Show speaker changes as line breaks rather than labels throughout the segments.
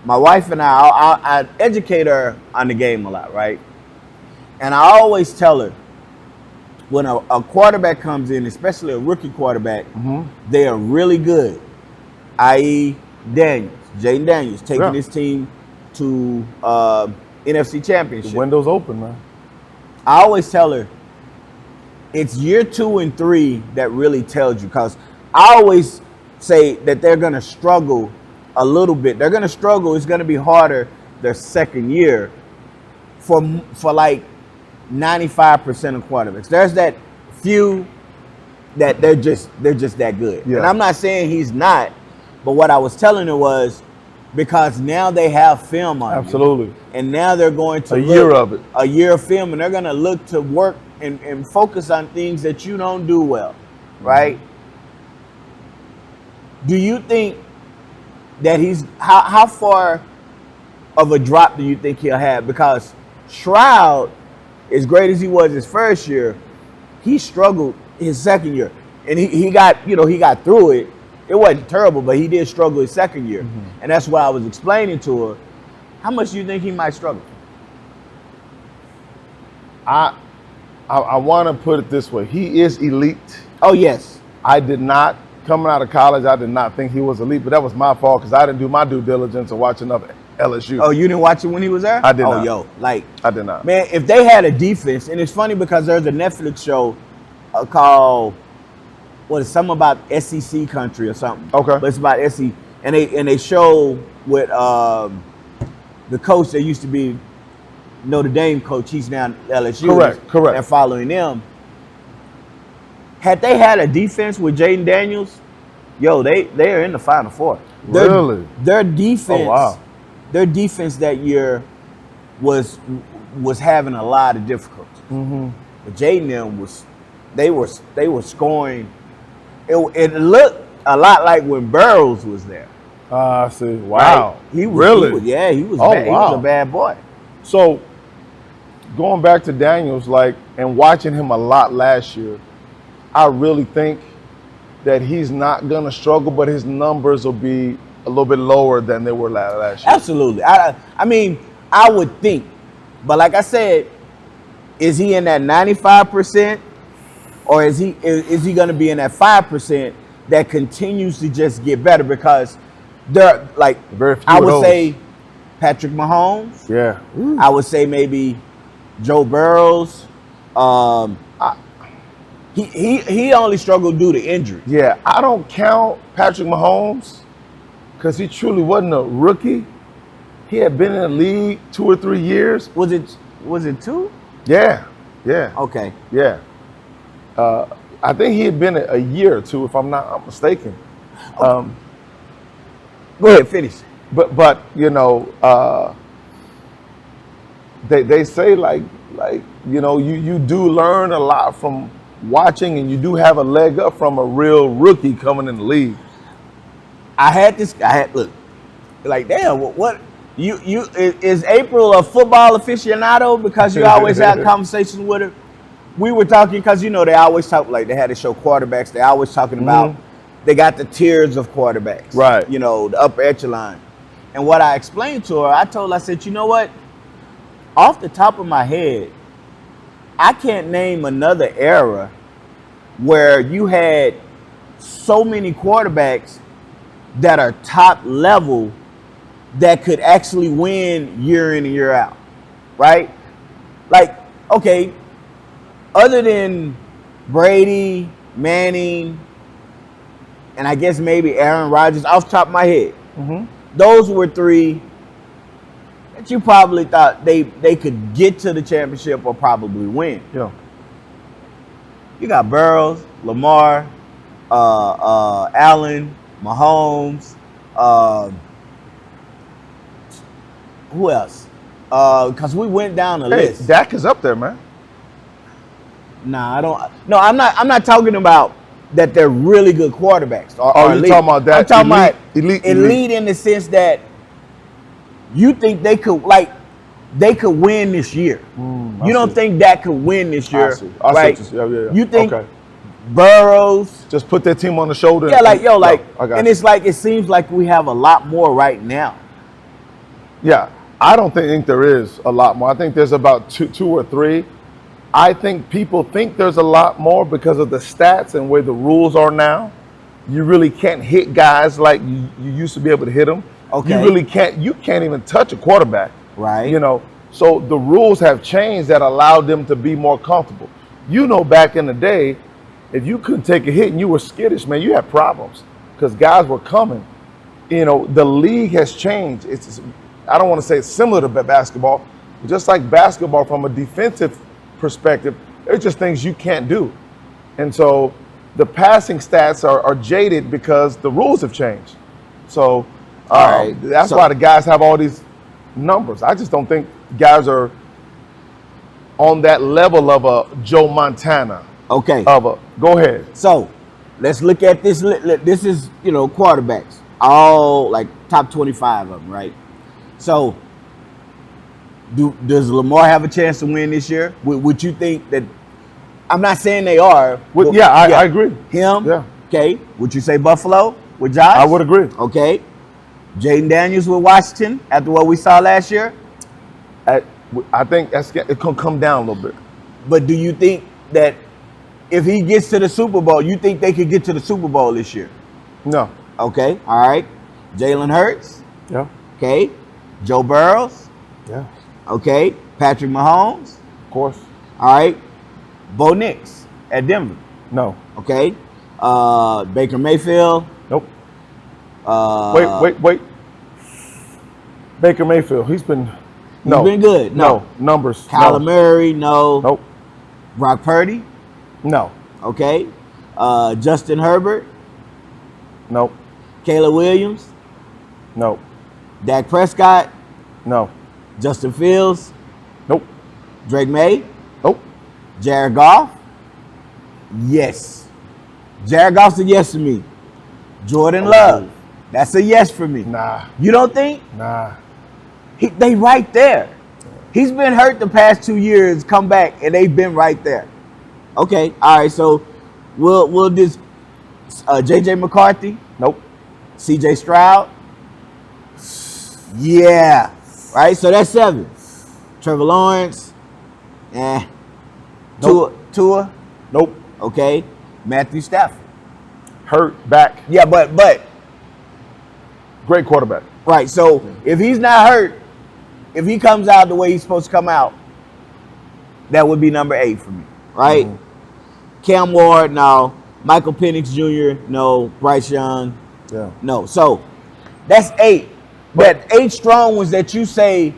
my wife and I educate her on the game a lot, right? And I always tell her, when a quarterback comes in, especially a rookie quarterback, they are really good, i.e. Jaden Daniels, taking his team to NFC Championship.
The window's open, man.
I always tell her, it's year 2 and 3 that really tells you, because I always say that they're going to struggle a little bit. They're going to struggle. It's going to be harder their second year for like 95% of quarterbacks. There's that few that they're just that good. Yeah. And I'm not saying he's not, but what I was telling her was, because now they have film on
Absolutely.
You, and now they're going to
a year
of film, and they're going to look to work and focus on things that you don't do well, right? Do you think that how far of a drop do you think he'll have? Because Stroud, as great as he was his first year, he struggled his second year, and he got through it. It wasn't terrible, but he did struggle his second year, and that's what I was explaining to her. How much do you think he might struggle?
I want to put it this way: he is elite.
Oh yes.
I did not, coming out of college, I did not think he was elite, but that was my fault because I didn't do my due diligence and watch enough LSU.
Oh, you didn't watch it when he was there?
I did not.
Oh, yo,
I did not.
Man, if they had a defense, and it's funny because there's a Netflix show called something about SEC country or something.
Okay.
But it's about SEC, and they show with the coach that used to be Notre Dame coach. He's now LSU.
Correct.
And following them. Had they had a defense with Jaden Daniels, yo, they are in the Final Four.
Really?
Their defense.
Oh, wow.
Their defense that year was having a lot of difficulty. But Jaden them they were scoring. It looked a lot like when Burrows was there.
I see. Wow.
Right? He was,
really?
He was
oh,
bad.
Wow.
He was a bad boy.
So going back to Daniels, and watching him a lot last year, I really think that he's not gonna struggle, but his numbers will be a little bit lower than they were last year.
Absolutely. I mean, I would think, but like I said, is he in that 95%, or is he going to be in that 5% that continues to just get better? Because they're like,
very few
I would
of those.
say Patrick Mahomes.
Yeah.
I would say maybe Joe Burrows. He only struggled due to injury.
Yeah, I don't count Patrick Mahomes because he truly wasn't a rookie. He had been in the league 2 or 3 years.
Was it 2?
Yeah.
Okay.
Yeah. I think he had been a year or 2, if I'm not mistaken.
Go ahead, finish.
But they say you do learn a lot from watching, and you do have a leg up from a real rookie coming in the league.
Look, like, damn, what is April a football aficionado? Because you always have conversations with her. We were talking because they always talk, like they had to show quarterbacks. They always talking about they got the tiers of quarterbacks,
right?
The upper echelon. And what I explained to her, I said, you know what? Off the top of my head, I can't name another era where you had so many quarterbacks that are top level that could actually win year in and year out, right? Like, okay, other than Brady, Manning, and I guess maybe Aaron Rodgers, off the top of my head, those were 3 that you probably thought they could get to the championship or probably win.
Yeah.
You got Burrows, Lamar, Allen, Mahomes. Who else? Because we went down the list.
Dak is up there, man.
Nah, I don't. No, I'm not talking about that they're really good quarterbacks.
You're talking about that?
I'm talking about
elite
in the sense that you think they could win this year. You don't think Dak could win this year, right?
Yeah.
You think Burrows
just put that team on the shoulder?
Yeah, and it's like it seems like we have a lot more right now
Yeah, I don't think there is a lot more. I think there's about two or three. I think people think there's a lot more because of the stats and where the rules are now. You really can't hit guys like you used to be able to hit them.
Okay.
You really can't. You can't even touch a quarterback.
Right.
You know. So the rules have changed that allowed them to be more comfortable. You know, back in the day, if you couldn't take a hit and you were skittish, man, you had problems because guys were coming. You know, the league has changed. I don't want to say it's similar to basketball, but just like basketball from a defensive perspective, there's just things you can't do. And so the passing stats are jaded because the rules have changed. So that's why the guys have all these numbers. I just don't think guys are on that level of a Joe Montana.
Okay.
Go ahead.
So let's look at this. This is, quarterbacks, all like top 25 of them, right? So does Lamar have a chance to win this year? Would you think that? I'm not saying they are.
I agree.
Him?
Yeah.
Okay. Would you say Buffalo with Josh?
I would agree.
Okay. Jaden Daniels with Washington after what we saw last year?
I think it can come down a little bit.
But do you think that if he gets to the Super Bowl, you think they could get to the Super Bowl this year?
No.
Okay. All right. Jalen Hurts?
Yeah.
Okay. Joe Burrows?
Yeah.
Okay. Patrick Mahomes?
Of course.
All right. Bo Nix at Denver?
No.
Okay. Baker Mayfield?
Nope. Wait. Baker Mayfield, he's been
good. No.
Numbers.
Kyler Murray? No.
Nope.
Brock Purdy?
No.
Okay. Justin Herbert?
Nope.
Caleb Williams?
Nope.
Dak Prescott?
No.
Justin Fields?
Nope.
Drake May?
Nope.
Jared Goff? Yes. Jared Goff's a yes to me. Jordan Love? That's a yes for me.
Nah.
You don't think?
Nah.
They right there. He's been hurt the past 2 years, come back, and they've been right there. Okay, all right, so we'll just J.J. McCarthy?
Nope.
C.J. Stroud? Yeah. Right, so that's 7. Trevor Lawrence?
Nope.
Tua?
Nope.
Okay. Matthew Stafford?
Hurt back.
Yeah, but
Great quarterback.
right, so if he's not hurt, if he comes out the way he's supposed to come out, that would be number 8 for me, right? Mm-hmm. Cam Ward, no. Michael Penix Jr., no. Bryce Young,
Yeah.
no. So that's 8. But 8 strong ones that you say,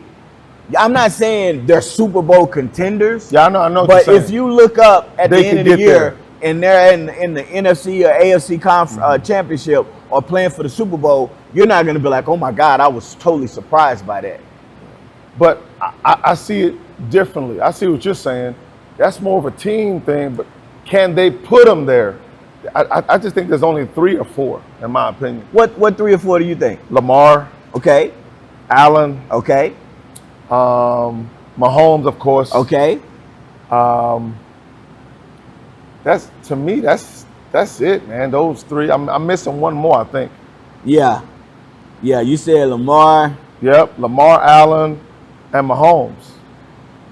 I'm not saying they're Super Bowl contenders.
Yeah, I know. What
But
you're saying.
if you look up at
They
the end of
could
the
get
year
there.
and they're in the NFC or AFC championship or playing for the Super Bowl, you're not going to be like, oh my God, I was totally surprised by that.
But I see it differently. I see what you're saying. That's more of a team thing, but can they put them there? I just think there's only 3 or 4, in my opinion.
What 3 or 4 do you think?
Lamar,
Okay.
Allen,
Okay.
Mahomes, of course.
Okay.
That's, to me, that's it, man. Those 3. I'm missing one more, I think.
Yeah. Yeah, you said Lamar.
Yep, Lamar, Allen, and Mahomes.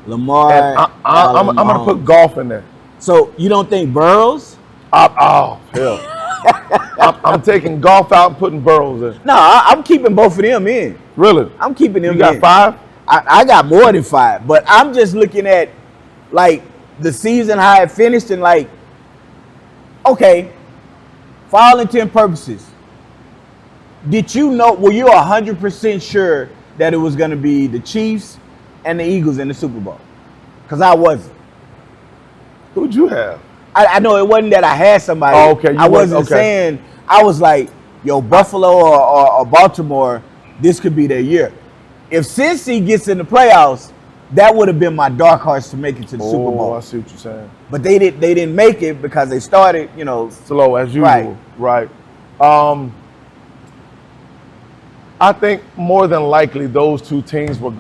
Lamar.
And I'm going to put golf in there.
So you don't think Burrows?
Oh, hell. I'm taking golf out and putting Burrows in.
No, I'm keeping both of them in.
Really?
I'm keeping them
You got
in.
5?
I got more than 5, but I'm just looking at like the season, how it finished, and like, okay, for all intent and purposes, were you 100% sure that it was going to be the Chiefs and the Eagles in the Super Bowl? Because I wasn't.
Who'd you have?
I know it wasn't that I had somebody.
Oh, okay.
I wasn't saying, I was like, yo, Buffalo or Baltimore, this could be their year. If Cincy gets in the playoffs, that would have been my dark horse to make it to the Super Bowl.
I see what you're saying.
But they didn't make it because they started,
slow as usual. Right. I think more than likely those 2 teams were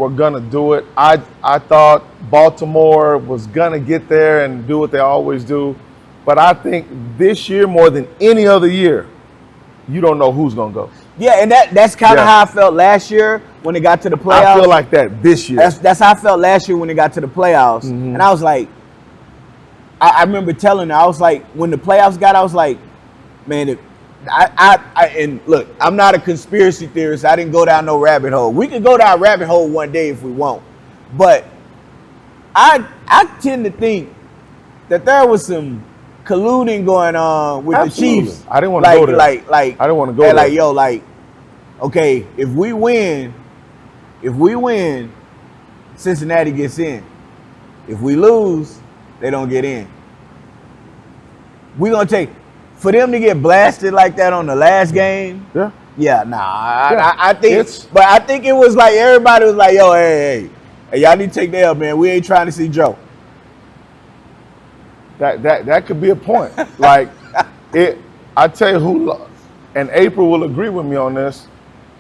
going to do it. I thought Baltimore was going to get there and do what they always do. But I think this year, more than any other year, you don't know who's going to go.
Yeah, and that's kind of how I felt last year. when it got to the playoffs.
I feel like that this year.
That's how I felt last year when it got to the playoffs. And I was like, I remember telling her, I was like, when the playoffs got, I was like, man, and look, I'm not a conspiracy theorist. I didn't go down no rabbit hole. We could go down a rabbit hole one day if we want. But I tend to think that there was some colluding going on with
Absolutely.
the Chiefs.
I didn't want to go there.
Like,
I didn't want to go there.
Like, yo, like, okay, if we win, Cincinnati gets in. If we lose, they don't get in. We're going to take, for them to get blasted like that on the last game.
Yeah.
Yeah, nah.
Yeah.
I think, but I think it was like everybody was like, yo, hey, y'all need to take that up, man. We ain't trying to see Joe.
That could be a point. Like, I tell you who, and April will agree with me on this.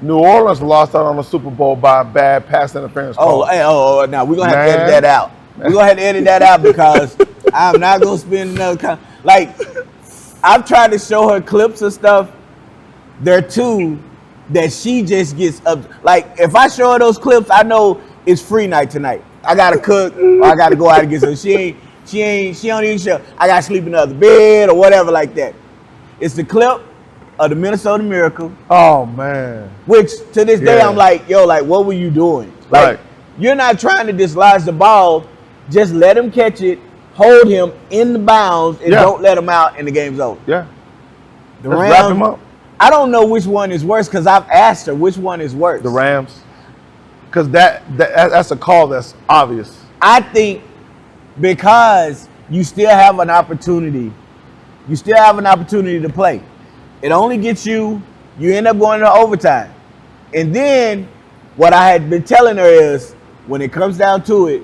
New Orleans lost out on the Super Bowl by a bad pass interference call.
Now we're going to have to edit that out. We're going to have to edit that out because I'm not going to spend another time. Like, I've tried to show her clips of stuff. There are two that she just gets up. Like, if I show her those clips, I know it's free night tonight. I got to cook or I got to go out and get some. She don't even show. I got to sleep in another bed or whatever like that. It's the clip of the Minnesota Miracle.
Oh, man.
Which, to this day, I'm like, yo, like, what were you doing? Like, you're not trying to dislodge the ball. Just let him catch it, hold him in the bounds, and don't let him out, and the game's over.
Yeah.
The
Let's
Rams,
wrap him up.
I don't know which one is worse because I've asked her which one is worse.
The Rams. Because that's a call that's obvious.
I think because you still have an opportunity. You still have an opportunity to play. It only gets you end up going to overtime. And then what I had been telling her is when it comes down to it,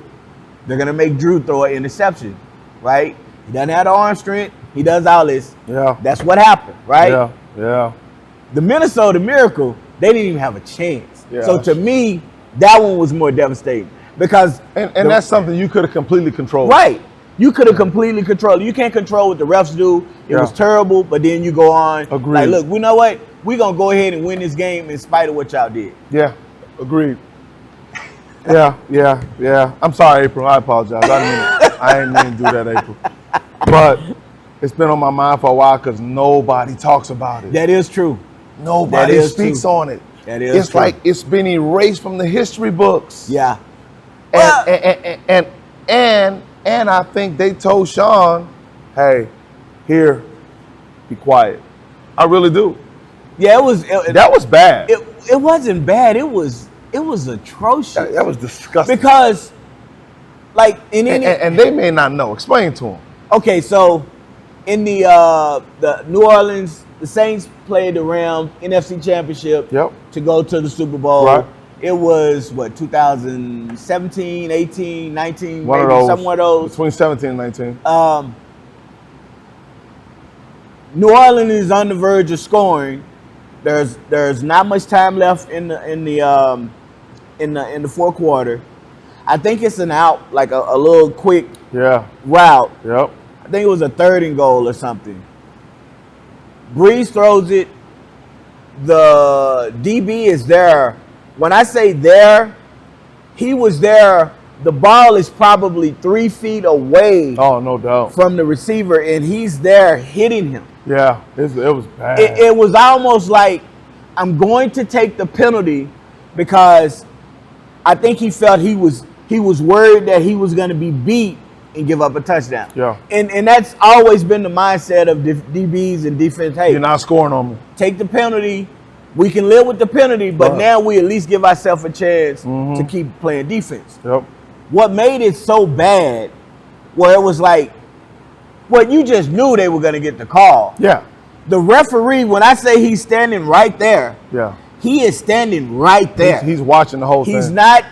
they're going to make Drew throw an interception, right? He doesn't have the arm strength. He does all this. Yeah. That's what happened, right?
Yeah.
The Minnesota Miracle, they didn't even have a chance.
Yeah.
So to me, that one was more devastating because
and that's something you could have completely controlled.
Right. You could have completely controlled. You can't control what the refs do. It was terrible, but then you go on.
Agreed.
Like, look, you know what? We're going to go ahead and win this game in spite of what y'all did.
Yeah. Agreed. Yeah. I'm sorry, April. I apologize. I didn't mean to do that, April. But it's been on my mind for a while because nobody talks about it.
That is true.
Nobody speaks on it.
That is
It's
true.
like it's been erased from the history books.
Yeah.
And I think they told Sean, hey, here, be quiet. I really do.
Yeah,
that was bad.
It wasn't bad. It was atrocious.
That was disgusting.
Because, like,
and they may not know. Explain to them.
Okay, so in the New Orleans, the Saints played the Rams NFC Championship to go to the Super Bowl.
Right.
It was, 2017, 18, 19,
One
maybe
of those,
somewhere those.
Between 17 and 19.
New Orleans is on the verge of scoring. There's not much time left in the fourth quarter. I think it's an out, like a little quick route.
Yep.
I think it was a 3rd and goal or something. Breeze throws it. The DB is there. When I say there, he was there. The ball is probably 3 feet away.
Oh, no doubt.
From the receiver, and he's there hitting him.
Yeah, it was bad.
It was almost like I'm going to take the penalty because I think he felt he was worried that he was going to be beat and give up a touchdown.
Yeah.
And that's always been the mindset of DBs and defense. Hey,
you're not scoring on me.
Take the penalty. We can live with the penalty, but now we at least give ourselves a chance to keep playing defense.
Yep.
What made it so bad, where it was like, you just knew they were going to get the call.
Yeah.
The referee, when I say he's standing right there, he is standing right there.
He's watching the whole thing.
He's not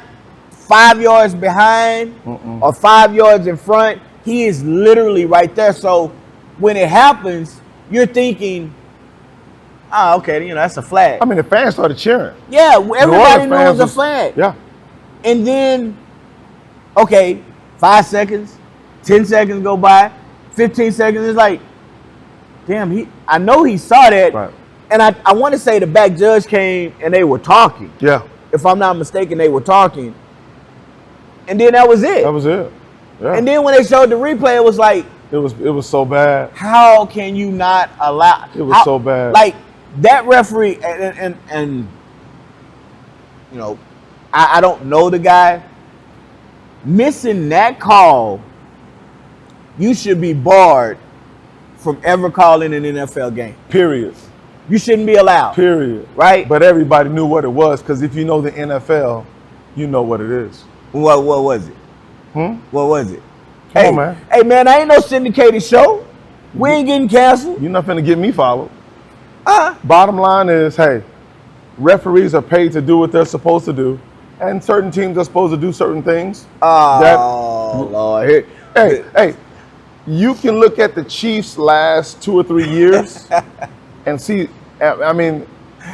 5 yards behind or 5 yards in front. He is literally right there. So when it happens, you're thinking, okay, that's a flag.
I mean, the fans started cheering.
Yeah, everybody knew it was a flag.
Yeah.
And then, 5 seconds, 10 seconds go by, 15 seconds. It's like, damn, I know he saw that.
Right.
And I want to say the back judge came and they were talking.
Yeah.
if I'm not mistaken, they were talking. And then that was it.
That was it. Yeah.
And then when they showed the replay, it was like,
it was so bad.
how can you not allow?
It was so bad.
Like that referee, and you know, I don't know the guy. Missing that call, you should be barred from ever calling an NFL game.
Period.
You shouldn't be allowed.
Period.
Right?
But everybody knew what it was, because if you know the NFL, you know what it is.
What was it? What was it?
Come on, man.
Hey, man, I ain't no syndicated show. We ain't getting canceled.
You're not finna get me followed. Bottom line is, hey, referees are paid to do what they're supposed to do, and certain teams are supposed to do certain things.
Lord.
Hey, you can look at the Chiefs' last 2 or 3 years and see. I mean,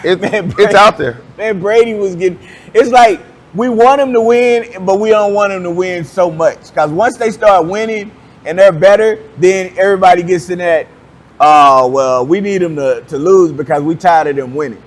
it's out there.
Man, Brady was getting. It's like we want him to win, but we don't want him to win so much. Because once they start winning and they're better, then everybody gets in that. Well, we need him to lose because we tired of them winning.